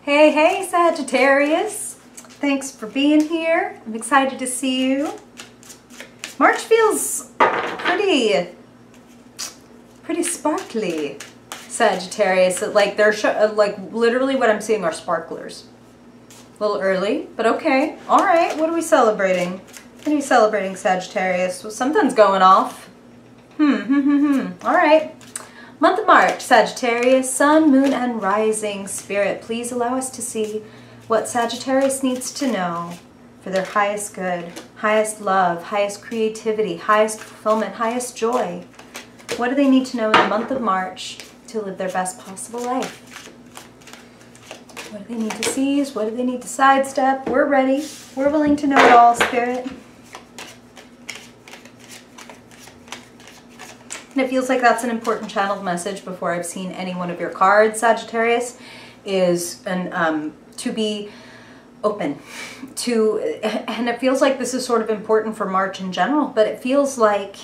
Hey, hey, Sagittarius. Thanks for being here. I'm excited to see you. March feels pretty sparkly, Sagittarius. Like they're like literally what I'm seeing are sparklers. A little early, but okay. All right, what are we celebrating? What are we celebrating, Sagittarius? Well, something's going off. All right. Month of March, Sagittarius, Sun, Moon, and Rising. Spirit, please allow us to see what Sagittarius needs to know for their highest good, highest love, highest creativity, highest fulfillment, highest joy. What do they need to know in the month of March to live their best possible life? What do they need to seize? What do they need to sidestep? We're ready. We're willing to know it all, Spirit. And it feels like that's an important channeled message before I've seen any one of your cards, Sagittarius, is to be open to, and it feels like this is sort of important for March in general, but it feels like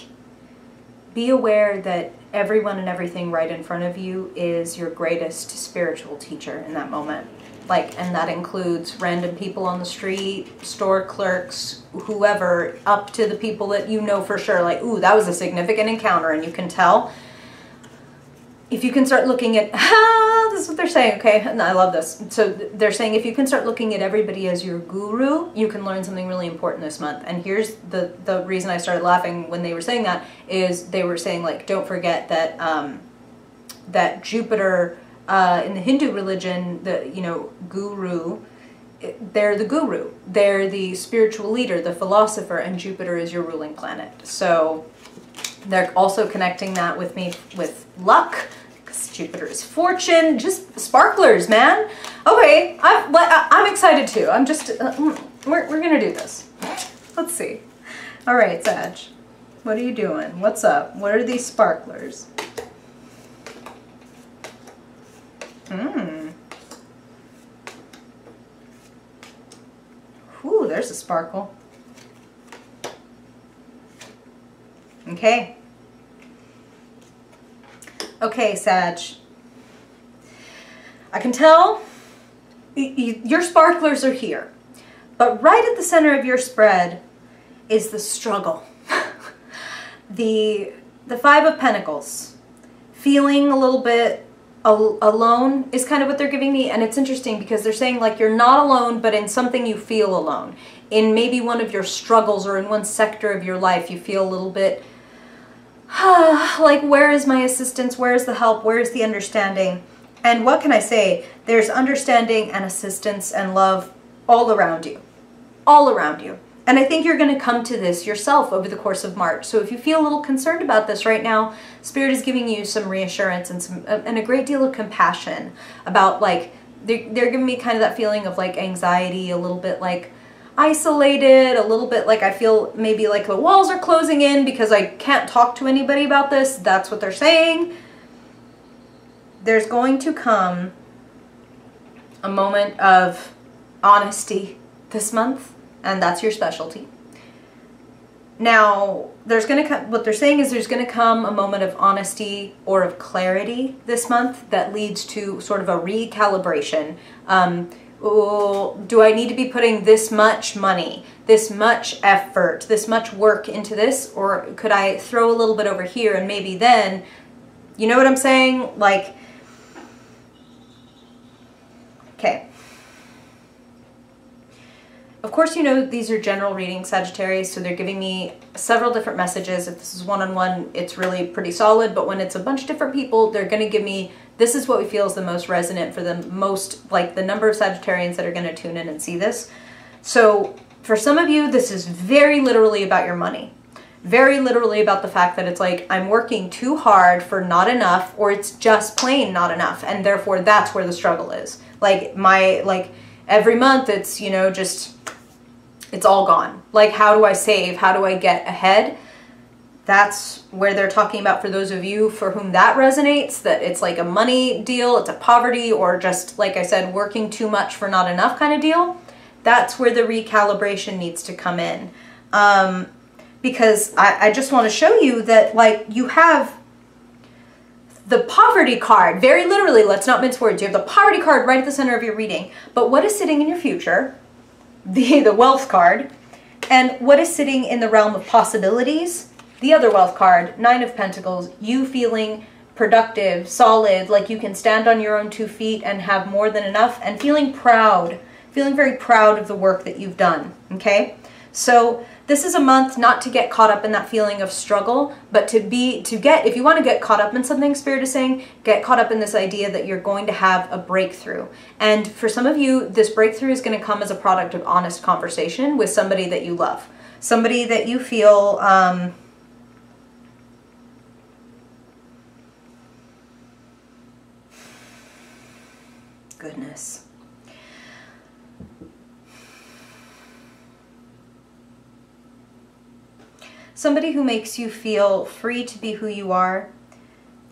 be aware that everyone and everything right in front of you is your greatest spiritual teacher in that moment. Like, and that includes random people on the street, store clerks, whoever, up to the people that you know for sure, like, ooh, that was a significant encounter, and you can tell. If you can start looking at, this is what they're saying, okay, and I love this. So they're saying if you can start looking at everybody as your guru, you can learn something really important this month. And here's the reason I started laughing when they were saying that, is they were saying, like, don't forget that, that Jupiter, in the Hindu religion, guru, they're the guru. They're the spiritual leader, the philosopher, and Jupiter is your ruling planet. So they're also connecting that with me with luck, because Jupiter is fortune, just sparklers, man. Okay, I'm excited too. I'm just, we're gonna do this. Let's see. All right, Sag, what are you doing? What's up? What are these sparklers? Ooh, there's a sparkle. Okay. Okay, Sag. I can tell your sparklers are here, but right at the center of your spread is the struggle. the Five of Pentacles. Feeling a little bit alone is kind of what they're giving me, and it's interesting because they're saying like you're not alone, but in something you feel alone. In maybe one of your struggles or in one sector of your life you feel a little bit like, where is my assistance? Where is the help? Where is the understanding? And what can I say? There's understanding and assistance and love all around you. All around you. And I think you're going to come to this yourself over the course of March. So if you feel a little concerned about this right now, Spirit is giving you some reassurance and a great deal of compassion about, like, they're giving me kind of that feeling of like anxiety, a little bit like isolated, a little bit like I feel maybe like the walls are closing in because I can't talk to anybody about this. That's what they're saying. There's going to come a moment of honesty this month. And that's your specialty. Now, there's going to come, what they're saying is there's going to come a moment of honesty or of clarity this month that leads to sort of a recalibration. Do I need to be putting this much money, this much effort, this much work into this? Or could I throw a little bit over here and maybe then, you know what I'm saying? Like, okay. Of course, you know, these are general readings, Sagittarius, so they're giving me several different messages. If this is one-on-one, it's really pretty solid, but when it's a bunch of different people, they're going to give me, this is what we feel is the most resonant for the most, like the number of Sagittarians that are going to tune in and see this. So for some of you, this is very literally about your money. Very literally about the fact that it's like, I'm working too hard for not enough, or it's just plain not enough, and therefore that's where the struggle is. Like every month it's, you know, just, it's all gone. Like, how do I save? How do I get ahead? That's where they're talking about for those of you for whom that resonates, that it's like a money deal, it's a poverty, or just, like I said, working too much for not enough kind of deal. That's where the recalibration needs to come in. Because I just want to show you that, like, you have the poverty card, very literally, let's not mince words. You have the poverty card right at the center of your reading. But what is sitting in your future? The wealth card. And what is sitting in the realm of possibilities? The other wealth card, 9 of Pentacles. You feeling productive, solid, like you can stand on your own 2 feet and have more than enough, and feeling proud, feeling very proud of the work that you've done, okay? So this is a month not to get caught up in that feeling of struggle, but if you want to get caught up in something, Spirit is saying, get caught up in this idea that you're going to have a breakthrough. And for some of you, this breakthrough is going to come as a product of honest conversation with somebody that you love. Somebody that you feel, goodness. Somebody who makes you feel free to be who you are.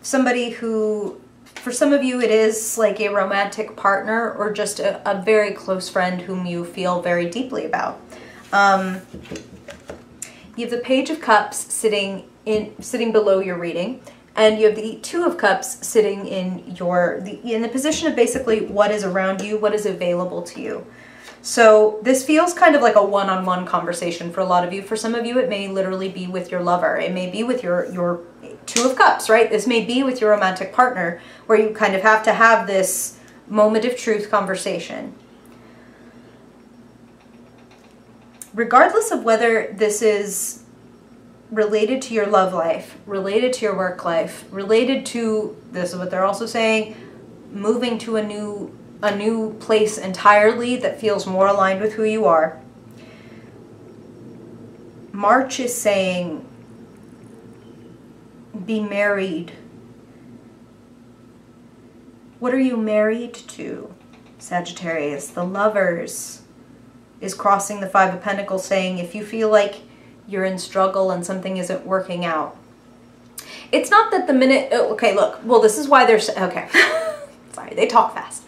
Somebody who, for some of you, it is like a romantic partner or just a very close friend whom you feel very deeply about. You have the Page of Cups sitting below your reading, and you have the 2 of Cups sitting in the position of basically what is around you, what is available to you. So this feels kind of like a one-on-one conversation for a lot of you. For some of you, it may literally be with your lover. It may be with your 2 of Cups, right? This may be with your romantic partner, where you kind of have to have this moment of truth conversation. Regardless of whether this is related to your love life, related to your work life, related to, this is what they're also saying, moving to a new place entirely that feels more aligned with who you are. March is saying, be married. What are you married to, Sagittarius? The Lovers is crossing the 5 of Pentacles, saying if you feel like you're in struggle and something isn't working out. It's not that the minute, okay, look, well, this is why there's, okay, sorry, they talk fast.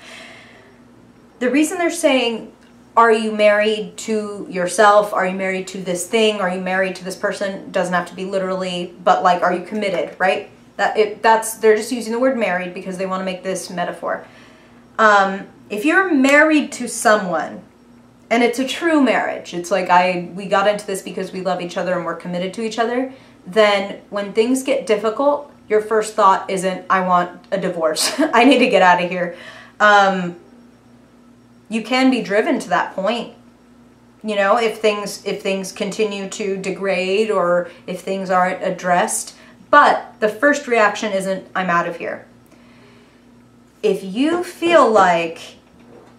The reason they're saying, are you married to yourself? Are you married to this thing? Are you married to this person? Doesn't have to be literally, but like, are you committed, right? They're just using the word married because they want to make this metaphor. If you're married to someone, and it's a true marriage, it's like we got into this because we love each other and we're committed to each other, then when things get difficult, your first thought isn't, I want a divorce. I need to get out of here. You can be driven to that point, you know, if things continue to degrade or if things aren't addressed. But the first reaction isn't, I'm out of here. If you feel like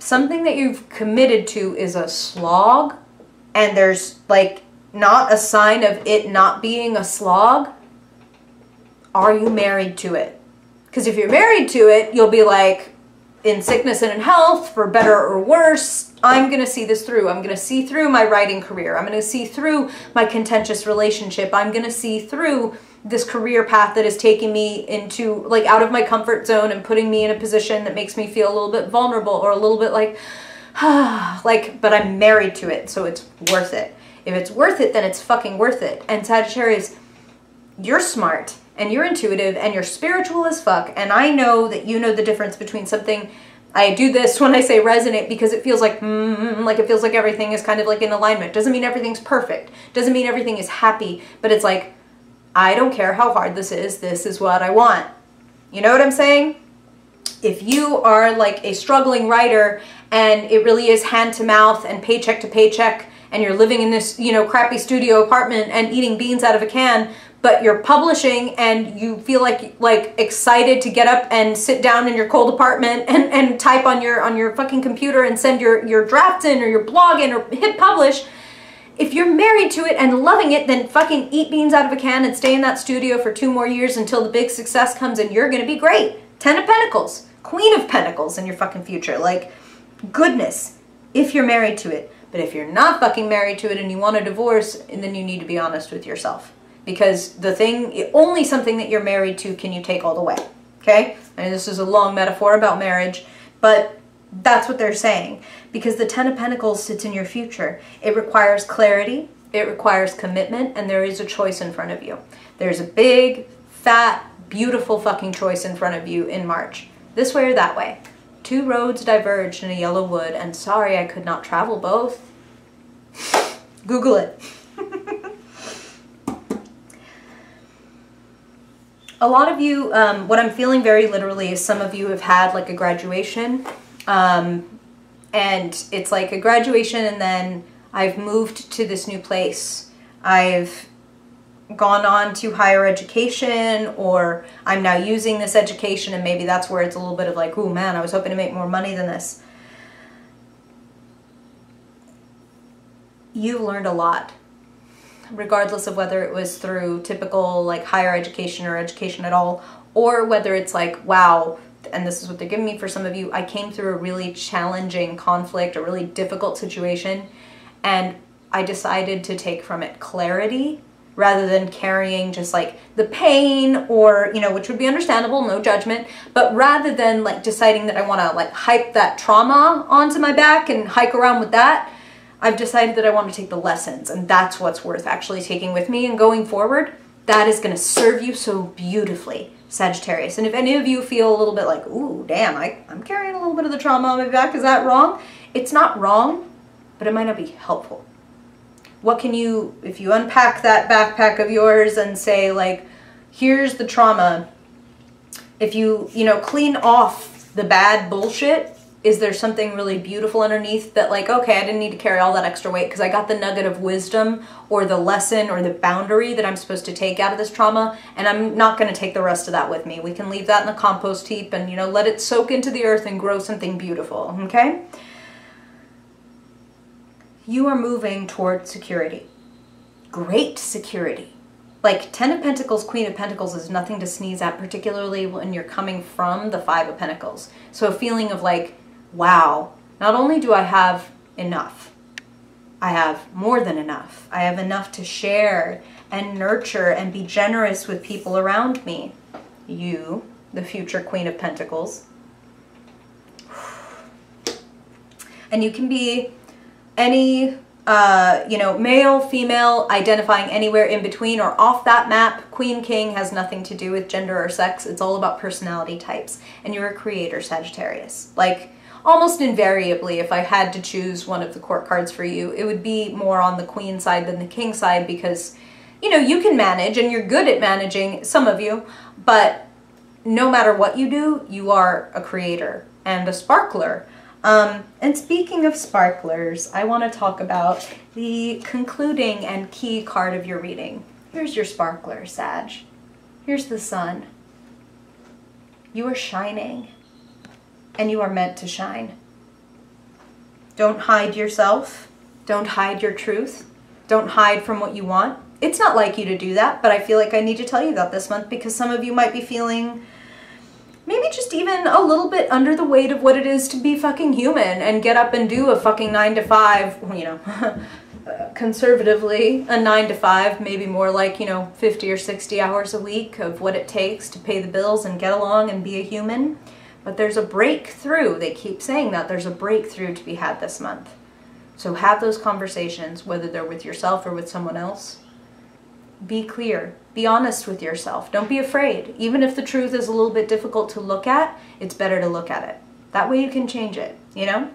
something that you've committed to is a slog and there's like not a sign of it not being a slog, are you married to it? Because if you're married to it, you'll be like, in sickness and in health, for better or worse, I'm going to see this through. I'm going to see through my writing career. I'm going to see through my contentious relationship. I'm going to see through this career path that is taking me into, like, out of my comfort zone and putting me in a position that makes me feel a little bit vulnerable or a little bit like, but I'm married to it, so it's worth it. If it's worth it, then it's fucking worth it. And Sagittarius, you're smart. And you're intuitive and you're spiritual as fuck. And I know that you know the difference between something, I do this when I say resonate because it feels like it feels like everything is kind of like in alignment. Doesn't mean everything's perfect. Doesn't mean everything is happy. But it's like, I don't care how hard this is what I want. You know what I'm saying? If you are like a struggling writer and it really is hand to mouth and paycheck to paycheck and you're living in this, you know, crappy studio apartment and eating beans out of a can, but you're publishing and you feel like excited to get up and sit down in your cold apartment and type on your fucking computer and send your drafts in or your blog in or hit publish. If you're married to it and loving it, then fucking eat beans out of a can and stay in that studio for 2 more years until the big success comes and you're gonna be great. 10 of Pentacles, Queen of Pentacles in your fucking future. Like, goodness, if you're married to it. But if you're not fucking married to it and you want a divorce, then you need to be honest with yourself. Because only something that you're married to can you take all the way, okay? And this is a long metaphor about marriage, but that's what they're saying. Because the 10 of Pentacles sits in your future. It requires clarity, it requires commitment, and there is a choice in front of you. There's a big, fat, beautiful fucking choice in front of you in March. This way or that way. 2 roads diverged in a yellow wood, and sorry I could not travel both. Google it. A lot of you, what I'm feeling very literally is some of you have had like a graduation, and it's like a graduation and then I've moved to this new place. I've gone on to higher education, or I'm now using this education, and maybe that's where it's a little bit of like, oh man, I was hoping to make more money than this. You've learned a lot, regardless of whether it was through typical like higher education or education at all, or whether it's like, wow, and this is what they're giving me for some of you, I came through a really challenging conflict, a really difficult situation, and I decided to take from it clarity rather than carrying just like the pain, or, you know, which would be understandable, no judgment, but rather than like deciding that I want to like hype that trauma onto my back and hike around with that, I've decided that I want to take the lessons, and that's what's worth actually taking with me and going forward. That is going to serve you so beautifully, Sagittarius. And if any of you feel a little bit like, ooh, damn, I'm carrying a little bit of the trauma on my back, is that wrong? It's not wrong, but it might not be helpful. What can you, if you unpack that backpack of yours and say like, here's the trauma, if you know, clean off the bad bullshit, is there something really beautiful underneath that like, okay, I didn't need to carry all that extra weight because I got the nugget of wisdom or the lesson or the boundary that I'm supposed to take out of this trauma, and I'm not going to take the rest of that with me. We can leave that in the compost heap and, you know, let it soak into the earth and grow something beautiful, okay? You are moving toward security. Great security. Like 10 of Pentacles, Queen of Pentacles is nothing to sneeze at, particularly when you're coming from the 5 of Pentacles. So a feeling of like, wow, not only do I have enough, I have more than enough. I have enough to share and nurture and be generous with people around me. You, the future Queen of Pentacles. And you can be any, you know, male, female, identifying anywhere in between or off that map. Queen, King has nothing to do with gender or sex. It's all about personality types. And you're a creator, Sagittarius. Like, almost invariably, if I had to choose one of the court cards for you, it would be more on the Queen side than the King side because, you know, you can manage and you're good at managing, some of you, but no matter what you do, you are a creator and a sparkler. And speaking of sparklers, I want to talk about the concluding and key card of your reading. Here's your sparkler, Sag. Here's the sun. You are shining, and you are meant to shine. Don't hide yourself. Don't hide your truth. Don't hide from what you want. It's not like you to do that, but I feel like I need to tell you that this month because some of you might be feeling maybe just even a little bit under the weight of what it is to be fucking human and get up and do a fucking 9 to 5, you know, conservatively a 9 to 5, maybe more like, you know, 50 or 60 hours a week of what it takes to pay the bills and get along and be a human. But there's a breakthrough. They keep saying that there's a breakthrough to be had this month. So have those conversations, whether they're with yourself or with someone else. Be clear. Be honest with yourself. Don't be afraid. Even if the truth is a little bit difficult to look at, it's better to look at it. That way you can change it, you know?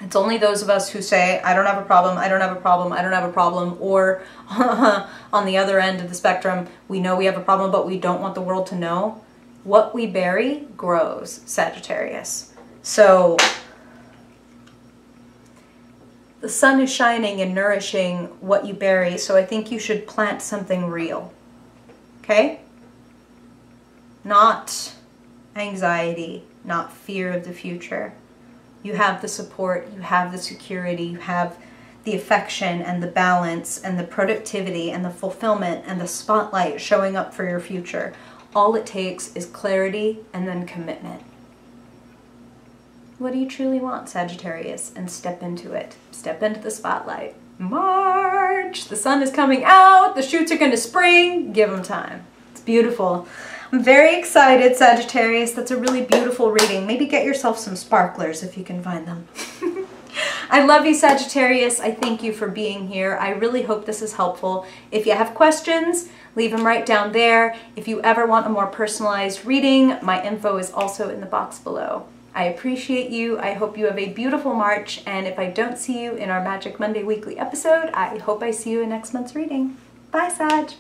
It's only those of us who say, I don't have a problem, I don't have a problem, I don't have a problem, or on the other end of the spectrum, we know we have a problem, but we don't want the world to know. What we bury grows, Sagittarius. So the sun is shining and nourishing what you bury, so I think you should plant something real. Okay? Not anxiety, not fear of the future. You have the support, you have the security, you have the affection and the balance and the productivity and the fulfillment and the spotlight showing up for your future. All it takes is clarity and then commitment. What do you truly want, Sagittarius? And step into it. Step into the spotlight. March! The sun is coming out. The shoots are going to spring. Give them time. It's beautiful. I'm very excited, Sagittarius. That's a really beautiful reading. Maybe get yourself some sparklers if you can find them. I love you, Sagittarius. I thank you for being here. I really hope this is helpful. If you have questions, leave them right down there. If you ever want a more personalized reading, my info is also in the box below. I appreciate you. I hope you have a beautiful March, and if I don't see you in our Magic Monday weekly episode, I hope I see you in next month's reading. Bye, Sag!